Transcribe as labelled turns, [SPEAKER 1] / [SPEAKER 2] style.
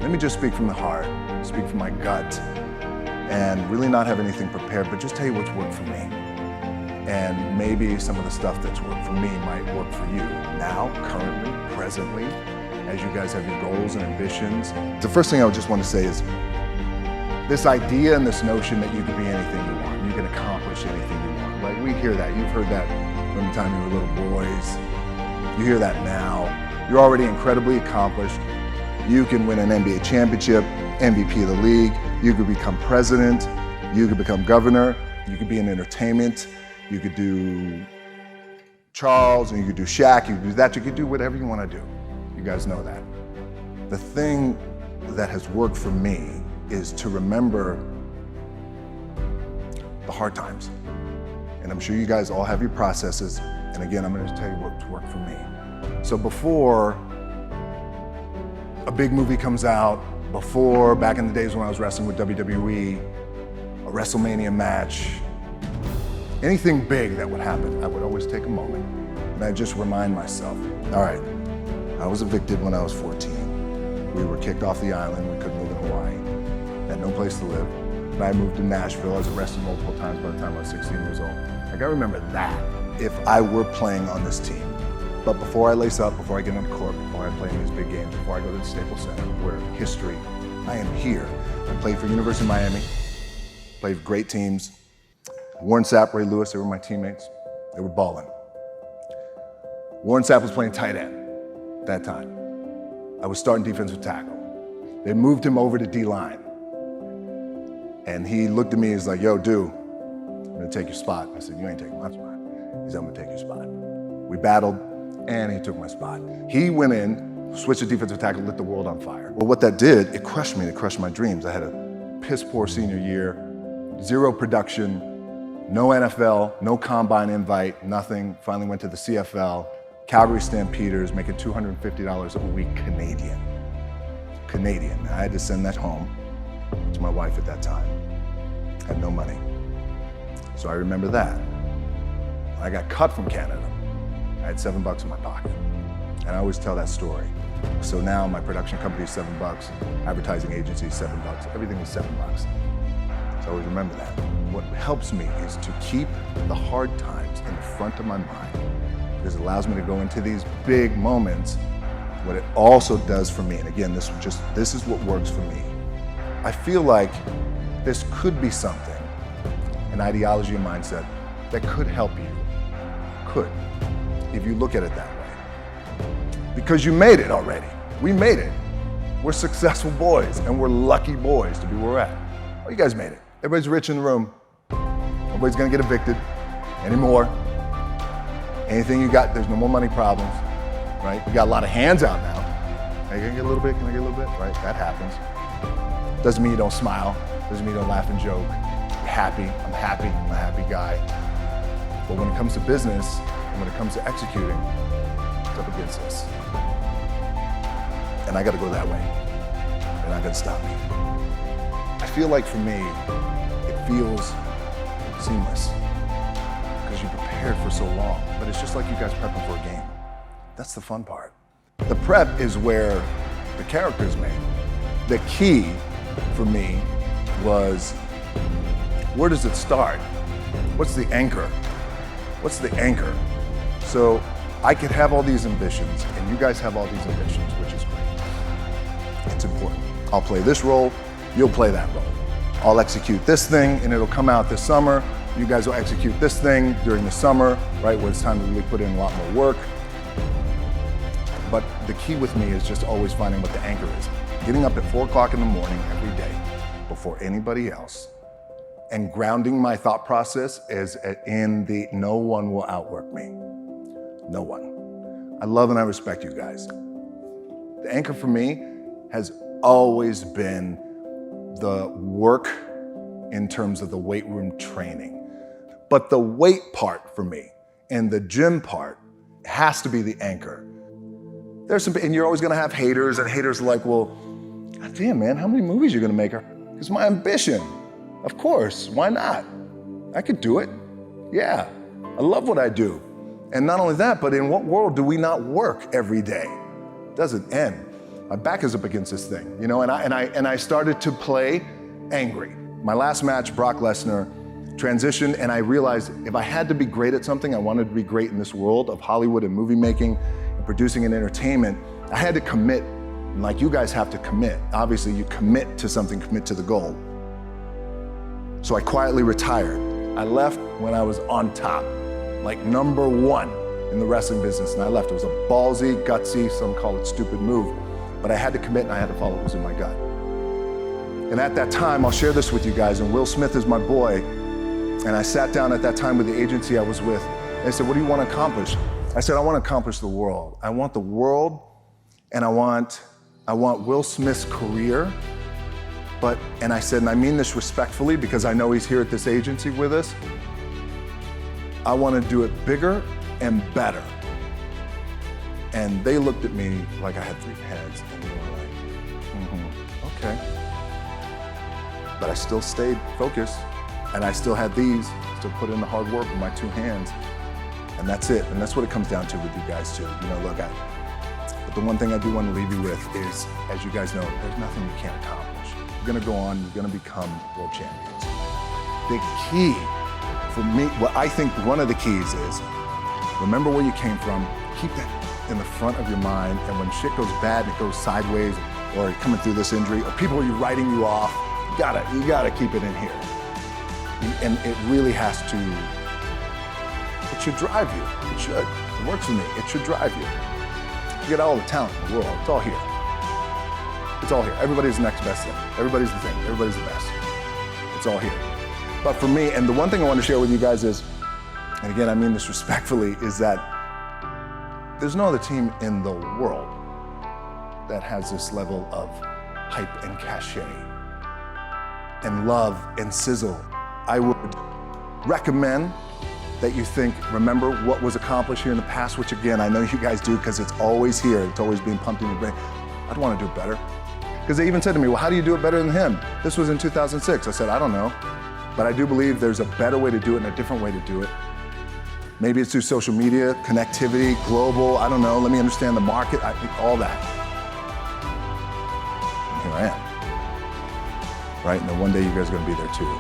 [SPEAKER 1] let me just speak from the heart, speak from my gut, and really not have anything prepared, but just tell you what's worked for me. And maybe some of the stuff that's worked for me might work for you now, currently, presently, as you guys have your goals and ambitions. The first thing I would just want to say is this idea and this notion that you can be anything you want, you can accomplish anything you want. Like, we hear that. You've heard that from the time you were little boys. You hear that now. You're already incredibly accomplished. You can win an NBA championship, MVP of the league. You could become president. You could become governor. You could be in entertainment. You could do Charles, and you could do Shaq. You could do that. You could do whatever you want to do. You guys know that. The thing that has worked for me is to remember the hard times. And I'm sure you guys all have your processes. And again, I'm going to tell you what's worked for me. So before a big movie comes out, before, back in the days when I was wrestling with WWE, a WrestleMania match, anything big that would happen, I would always take a moment and I'd just remind myself, all right, I was evicted when I was 14. We were kicked off the island. We couldn't live in Hawaii. Had no place to live. And I moved to Nashville. I was arrested multiple times by the time I was 16 years old. I gotta remember that if I were playing on this team. But before I lace up, before I get on the court, before I play in these big games, before I go to the Staples Center, where history, I am here. I played for University of Miami, played for great teams. Warren Sapp, Ray Lewis, they were my teammates. They were balling. Warren Sapp was playing tight end at that time. I was starting defensive tackle. They moved him over to D-line. And he looked at me, he's like, yo, dude, I'm gonna take your spot. I said, you ain't taking my spot. He said, I'm gonna take your spot. We battled, and he took my spot. He went in, switched to defensive tackle, lit the world on fire. Well, what that did, it crushed me, it crushed my dreams. I had a piss poor senior year, zero production, no NFL, no combine invite, nothing. Finally went to the CFL, Calgary Stampeders, making $250 a week Canadian. I had to send that home to my wife at that time. Had no money. So I remember that. When I got cut from Canada, I had $7 in my pocket. And I always tell that story. So now my production company is $7, advertising agency is $7, everything was $7. So I always remember that. What helps me is to keep the hard times in the front of my mind, because it allows me to go into these big moments. What it also does for me, and again, this is what works for me. I feel like this could be something, an ideology and mindset that could help you. Could, if you look at it that way. Because you made it already. We made it. We're successful boys, and we're lucky boys to be where we're at. Oh, you guys made it. Everybody's rich in the room. Nobody's gonna get evicted anymore. Anything you got, there's no more money problems, right? We got a lot of hands out now. Hey, can I get a little bit? Can I get a little bit? Right, that happens. Doesn't mean you don't smile. Doesn't mean you don't laugh and joke. You're happy, I'm happy, I'm a happy guy. But when it comes to business, and when it comes to executing, it's up against us. And I gotta go that way. They're not gonna stop me. I feel like for me, it feels seamless because you prepared for so long, but it's just like you guys prepping for a game. That's the fun part. The prep is where the character is made. The key for me was, where does it start? What's the anchor? What's the anchor? So I could have all these ambitions, and you guys have all these ambitions, which is great. It's important. I'll play this role, you'll play that role. I'll execute this thing, and it'll come out this summer. You guys will execute this thing during the summer, right, when it's time to really put in a lot more work. But the key with me is just always finding what the anchor is. Getting up at 4 o'clock in the morning every day before anybody else, and grounding my thought process is in the no one will outwork me. No one. I love and I respect you guys. The anchor for me has always been the work in terms of the weight room training. But the weight part for me and the gym part has to be the anchor. There's some, and you're always gonna have haters, and haters are like, well, God damn, man, how many movies are you gonna make? It's my ambition. Of course, why not? I could do it. Yeah, I love what I do. And not only that, but in what world do we not work every day? It doesn't end. my back is up against this thing, you know, and I started to play angry. My last match, Brock Lesnar, transitioned, and I realized if I had to be great at something, I wanted to be great in this world of Hollywood and movie making and producing and entertainment, I had to commit, like you guys have to commit. Obviously, you commit to something, commit to the goal. So I quietly retired. I left when I was on top, like number one in the wrestling business, and I left. It was a ballsy, gutsy, some call it stupid move, but I had to commit and I had to follow what was in my gut. And at that time, I'll share this with you guys, and Will Smith is my boy, and I sat down at that time with the agency I was with. They said, what do you want to accomplish? I said, I want to accomplish the world. I want the world, and I want Will Smith's career, and I said, and I mean this respectfully because I know he's here at this agency with us, I want to do it bigger and better. And they looked at me like I had 3 heads, and they were like, okay. But I still stayed focused, and I still had these, still put in the hard work with my 2 hands, and that's it. And that's what it comes down to with you guys too. You know, look, but the one thing I do want to leave you with is, as you guys know, there's nothing you can't accomplish. You're gonna go on, you're gonna become world champions. The key for me, what I think one of the keys is, remember where you came from, keep that in the front of your mind, and when shit goes bad and it goes sideways, or you're coming through this injury, or people are writing you off, you gotta keep it in here. And it really has to, it should drive you. It should. It works for me. It should drive you. You get all the talent in the world. It's all here. It's all here. Everybody's the next best thing. Everybody's the thing. Everybody's the best. It's all here. But for me, and the one thing I want to share with you guys is, and again, I mean this respectfully, is that there's no other team in the world that has this level of hype and cachet and love and sizzle. I would recommend that you remember what was accomplished here in the past, which again, I know you guys do because it's always here. It's always being pumped in your brain. I'd want to do it better. Because they even said to me, well, how do you do it better than him? This was in 2006. I said, I don't know. But I do believe there's a better way to do it and a different way to do it. Maybe it's through social media, connectivity, global, I don't know. Let me understand the market, all that. And here I am. Right? And then one day you guys are going to be there too.